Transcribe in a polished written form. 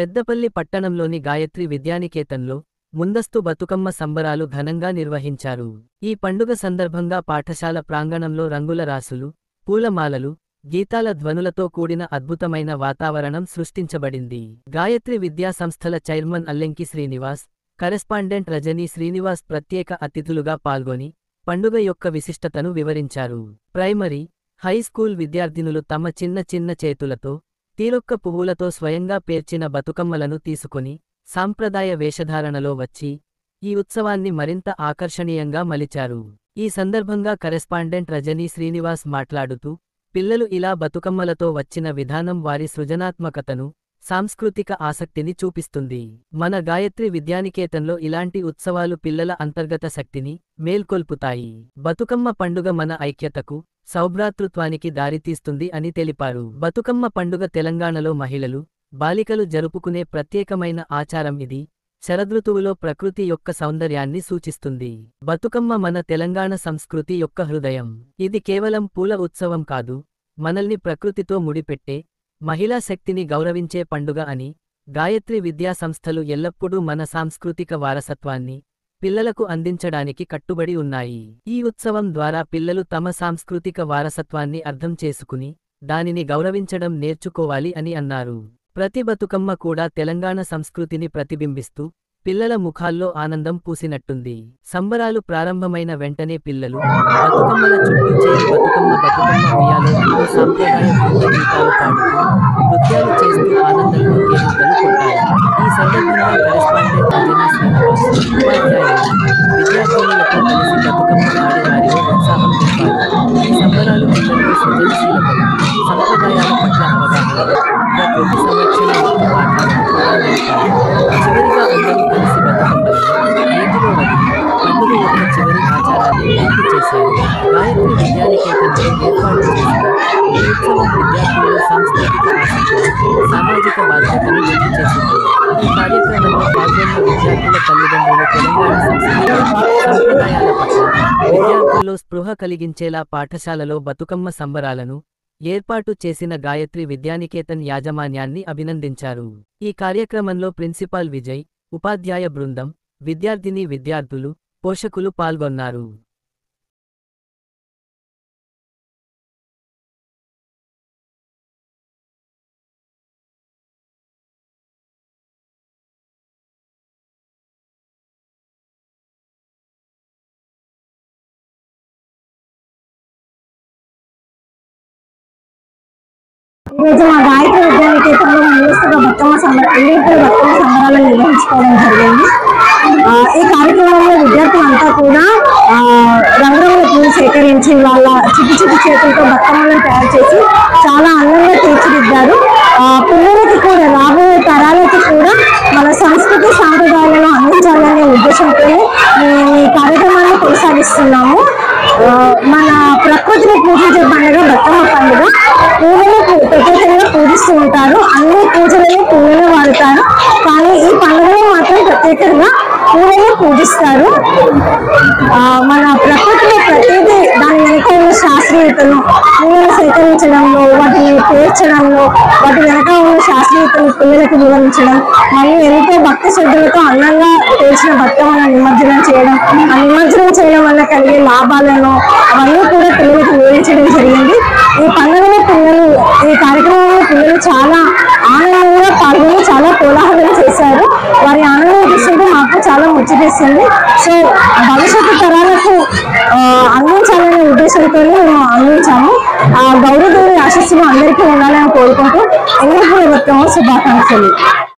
పెద్దపల్లి పట్టణంలోని గాయత్రి విద్యానికేతన్లో ముందస్తు బతుకమ్మ సంబరాలు ఘనంగా నిర్వహించారు. ఈ పండుగ సందర్భంగా పాఠశాల ప్రాంగణంలో రంగుల రాసులు, పూలమాలలు, గీతాల ధ్వనులతో కూడిన అద్భుతమైన వాతావరణం సృష్టించబడింది. గాయత్రి విద్యా సంస్థల చైర్మన్ అల్లెంకి శ్రీనివాస్, కరెస్పాండెంట్ రజనీ శ్రీనివాస్ ప్రత్యేక అతిథులుగా పాల్గొని పండుగ యొక్క విశిష్టతను వివరించారు. ప్రైమరీ, హై స్కూల్ విద్యార్థినులు తమ చిన్న చిన్న చేతులతో తీరొక్క పువ్వులతో స్వయంగా పేర్చిన బతుకమ్మలను తీసుకొని సాంప్రదాయ వేషధారణలో వచ్చి ఈ ఉత్సవాన్ని మరింత ఆకర్షణీయంగా మలిచారు. ఈ సందర్భంగా కరెస్పాండెంట్ రజనీ శ్రీనివాస్ మాట్లాడుతూ, పిల్లలు ఇలా బతుకమ్మలతో వచ్చిన విధానం వారి సృజనాత్మకతను, సాంస్కృతిక ఆసక్తిని చూపిస్తుంది. మన గాయత్రి విద్యానికేతన్లో ఇలాంటి ఉత్సవాలు పిల్లల అంతర్గత శక్తిని మేల్కొల్పుతాయి. బతుకమ్మ పండుగ మన ఐక్యతకు, సౌభ్రాతృత్వానికి దారితీస్తుంది అని తెలిపారు. బతుకమ్మ పండుగ తెలంగాణలో మహిళలు, బాలికలు జరుపుకునే ప్రత్యేకమైన ఆచారం ఇది. శరదృతువులో ప్రకృతి యొక్క సౌందర్యాన్ని సూచిస్తుంది. బతుకమ్మ మన తెలంగాణ సంస్కృతి యొక్క హృదయం. ఇది కేవలం పూల ఉత్సవం కాదు, మనల్ని ప్రకృతితో ముడిపెట్టే, మహిళా శక్తిని గౌరవించే పండుగ అని గాయత్రి విద్యా సంస్థలు ఎల్లప్పుడూ మన సాంస్కృతిక వారసత్వాన్ని పిల్లలకు అందించడానికి కట్టుబడి ఉన్నాయి. ఈ ఉత్సవం ద్వారా పిల్లలు తమ సాంస్కృతిక వారసత్వాన్ని అర్థం చేసుకుని దానిని గౌరవించడం నేర్చుకోవాలి అని అన్నారు. ప్రతి బతుకమ్మ కూడా తెలంగాణ సంస్కృతిని ప్రతిబింబిస్తూ పిల్లల ముఖాల్లో ఆనందం పూసినట్టుంది. సంబరాలు ప్రారంభమైన వెంటనే పిల్లలు బతుకమ్మల చుట్టూ చేరి బతుకమ్మ బతుకమ్మ ఉయ్యాలో అంటూ సాంప్రదాయ గీతాలు పాడుతూ నృత్యాలు చేస్తూ ఆనందంలో కేరింతలు కొట్టారు. ఈ సందర్భంగా కరెస్పాండెంట్ రజనీ శ్రీనివాస్, ఉపాధ్యాయులు, విద్యార్థినులతో కలిసి బతుకమ్మ ఆడి వారిలో ఉత్సాహం నింపారు. ఈ సంబరాలు పిల్లలకు సృజనశీలతను, సంప్రదాయాల పట్ల అవగాహన, ప్రకృతి సంరక్షణ యొక్క పాఠాలను కూడా నేర్పారు. చివరిగా అందరూ కలిసి బతుకమ్మలను నీటిలో వదిలి పండుగ యొక్క చివరి ఆచారాన్ని పూర్తి చేశారు. గాయత్రి విద్యానికేతన్లో ఏర్పాటు చేసిన ఈ ఉత్సవం విద్యార్థులలో సాంస్కృతిక ఆసక్తిని, సామాజిక బాధ్యతను వృద్ధి చేసింది. ఈ కార్యక్రమంలో పాల్గొన్న విద్యార్థుల తల్లిదండ్రులు తెలంగాణ సంస్కృతి, సంప్రదాయాల పట్ల విద్యార్థుల్లో స్పృహ కలిగించేలా పాఠశాలలో బతుకమ్మ సంబరాలను ఏర్పాటు చేసిన గాయత్రి విద్యానికేతన్ యాజమాన్యాన్ని అభినందించారు. ఈ కార్యక్రమంలో ప్రిన్సిపాల్ విజయ్, ఉపాధ్యాయ బృందం, విద్యార్థిని విద్యార్థులు, పోషకులు పాల్గొన్నారు. ఈరోజు మా గాయత్రి విద్యానికేతన్లో ముందస్తుగా బతుకమ్మ సంబరాలను నిర్వహించుకోవడం జరిగింది. ఈ కార్యక్రమంలో విద్యార్థులంతా కూడా రంగురంగుల పూలు సేకరించి వాళ్ళ చిట్టి చిట్టి చేతులతో బతుకమ్మలను తయారు చేసి చాలా అందంగా తీర్చిదిద్దారు. పిల్లలకి కూడా, రాబోయే తరాలకి కూడా మన సంస్కృతి సాంప్రదాయాలను అందించాలనే ఉద్దేశంతో ఈ కార్యక్రమాన్ని కొనసాగిస్తున్నాము. మన ప్రకృతిని పూజించే పండుగ బతుకమ్మ పండుగ. పూలను ప్రత్యేకంగా పూజిస్తూ ఉంటారు, అన్ని పూజలను పూలను వాడతారు, కానీ ఈ పండుగలో మాత్రం ప్రత్యేకంగా పూలను పూజిస్తారు. మన ప్రకృతిలో ప్రతిదీ దాని వెనక ఉన్న శాస్త్రీయతను, పూలను సేకరించడంలో, వాటిని పేర్చడంలో, వాటి వెనక ఉన్న శాస్త్రీయతను పిల్లలకు వివరించడం, మరియు ఎంతో భక్తి శ్రద్ధలతో అందంగా పేర్చిన బతుకమ్మను నిమజ్జనం చేయడం, ఆ నిమజ్జనం చేయడం వల్ల కలిగే లాభాలను అవన్నీ కూడా పిల్లలకు వివరించడం జరిగింది. ఈ పండుగలో ఈ కార్యక్రమంలో పిల్లలు చాలా ఆనందంగా పాల్గొని చాలా కోలాహలం చేశారు. వారి ఆనందం చూస్తుంటే మాకు చాలా ముచ్చటేస్తుంది. సో భవిష్యత్తు తరాలకు అందించాలనే ఉద్దేశంతో మేము అందించాము. గౌరవదేవి ఆశస్సులు అందరికీ ఉండాలని కోరుకుంటూ ఎంగిలిపూల బతుకమ్మ శుభాకాంక్షలు.